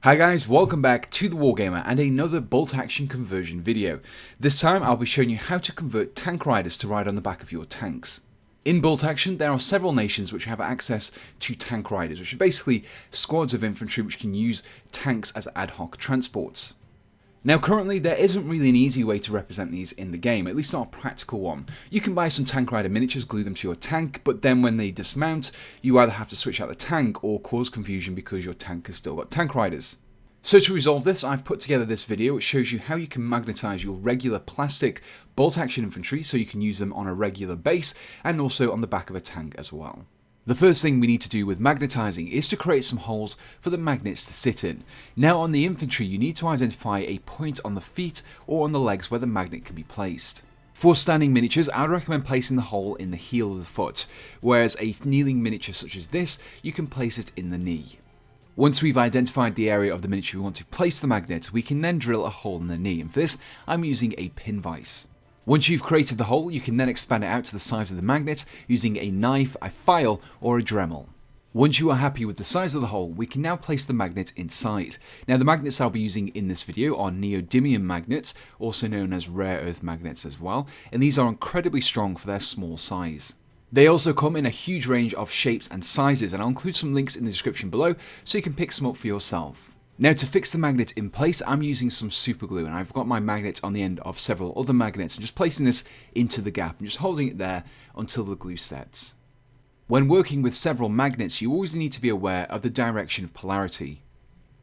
Hi guys, welcome back to The Wargamer and another bolt action conversion video. This time I'll be showing you how to convert tank riders to ride on the back of your tanks. In bolt action there are several nations which have access to tank riders, which are basically squads of infantry which can use tanks as ad hoc transports. Now currently there isn't really an easy way to represent these in the game, at least not a practical one. You can buy some tank rider miniatures, glue them to your tank, but then when they dismount you either have to switch out the tank or cause confusion because your tank has still got tank riders. So to resolve this, I've put together this video which shows you how you can magnetize your regular plastic bolt action infantry so you can use them on a regular base and also on the back of a tank as well. The first thing we need to do with magnetizing is to create some holes for the magnets to sit in. Now on the infantry you need to identify a point on the feet or on the legs where the magnet can be placed. For standing miniatures, I would recommend placing the hole in the heel of the foot, whereas a kneeling miniature such as this, you can place it in the knee. Once we've identified the area of the miniature we want to place the magnet, we can then drill a hole in the knee, and for this I'm using a pin vise. Once you've created the hole, you can then expand it out to the size of the magnet using a knife, a file or a Dremel. Once you are happy with the size of the hole, we can now place the magnet inside. Now the magnets I'll be using in this video are neodymium magnets, also known as rare earth magnets as well, and these are incredibly strong for their small size. They also come in a huge range of shapes and sizes, and I'll include some links in the description below so you can pick some up for yourself. Now to fix the magnet in place, I'm using some super glue, and I've got my magnet on the end of several other magnets and just placing this into the gap and just holding it there until the glue sets. When working with several magnets, you always need to be aware of the direction of polarity.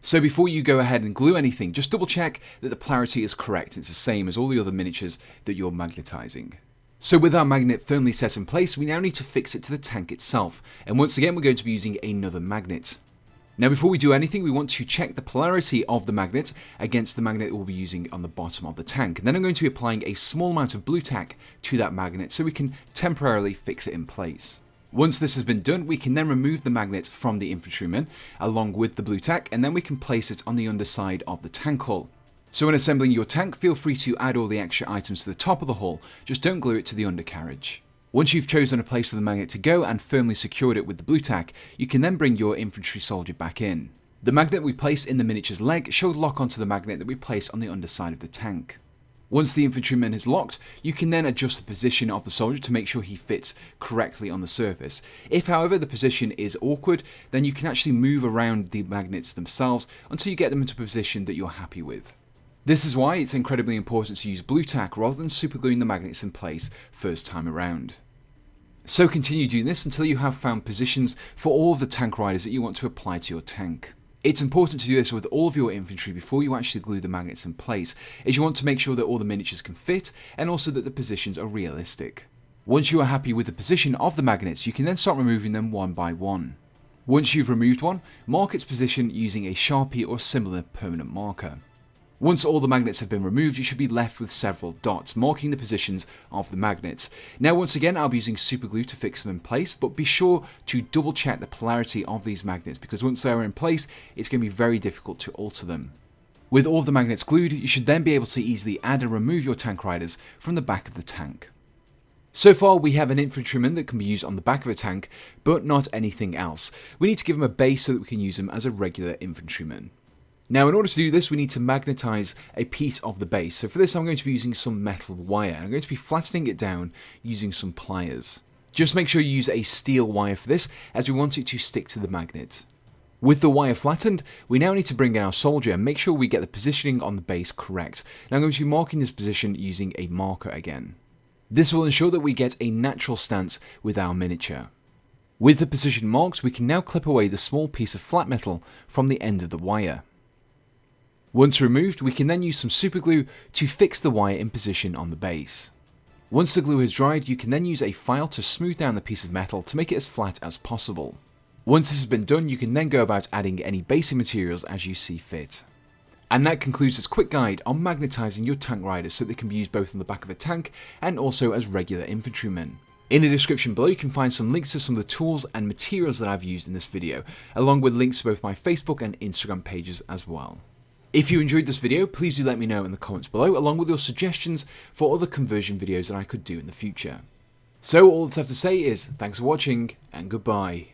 So before you go ahead and glue anything, just double check that the polarity is correct. It's the same as all the other miniatures that you're magnetizing. So with our magnet firmly set in place, we now need to fix it to the tank itself, and once again we're going to be using another magnet. Now before we do anything, we want to check the polarity of the magnet against the magnet we'll be using on the bottom of the tank, and then I'm going to be applying a small amount of blue tack to that magnet so we can temporarily fix it in place. Once this has been done, we can then remove the magnet from the infantryman along with the blue tack, and then we can place it on the underside of the tank hull. So when assembling your tank, feel free to add all the extra items to the top of the hull, just don't glue it to the undercarriage. Once you've chosen a place for the magnet to go and firmly secured it with the blue tack, you can then bring your infantry soldier back in. The magnet we place in the miniature's leg should lock onto the magnet that we place on the underside of the tank. Once the infantryman is locked, you can then adjust the position of the soldier to make sure he fits correctly on the surface. If however the position is awkward, then you can actually move around the magnets themselves until you get them into a position that you're happy with. This is why it's incredibly important to use blue tack rather than supergluing the magnets in place first time around. So continue doing this until you have found positions for all of the tank riders that you want to apply to your tank. It's important to do this with all of your infantry before you actually glue the magnets in place, as you want to make sure that all the miniatures can fit and also that the positions are realistic. Once you are happy with the position of the magnets, you can then start removing them one by one. Once you've removed one, mark its position using a Sharpie or similar permanent marker. Once all the magnets have been removed, you should be left with several dots marking the positions of the magnets. Now once again I'll be using super glue to fix them in place, but be sure to double check the polarity of these magnets because once they are in place it's going to be very difficult to alter them. With all of the magnets glued, you should then be able to easily add and remove your tank riders from the back of the tank. So far we have an infantryman that can be used on the back of a tank, but not anything else. We need to give him a base so that we can use him as a regular infantryman. Now in order to do this we need to magnetize a piece of the base, so for this I'm going to be using some metal wire. I'm going to be flattening it down using some pliers. Just make sure you use a steel wire for this as we want it to stick to the magnet. With the wire flattened, we now need to bring in our soldier and make sure we get the positioning on the base correct. Now I'm going to be marking this position using a marker again. This will ensure that we get a natural stance with our miniature. With the position marked, we can now clip away the small piece of flat metal from the end of the wire. Once removed, we can then use some super glue to fix the wire in position on the base. Once the glue has dried, you can then use a file to smooth down the piece of metal to make it as flat as possible. Once this has been done, you can then go about adding any basic materials as you see fit. And that concludes this quick guide on magnetizing your tank riders so they can be used both on the back of a tank and also as regular infantrymen. In the description below you can find some links to some of the tools and materials that I've used in this video, along with links to both my Facebook and Instagram pages as well. If you enjoyed this video, please do let me know in the comments below, along with your suggestions for other conversion videos that I could do in the future. So all that's left to say is thanks for watching and goodbye.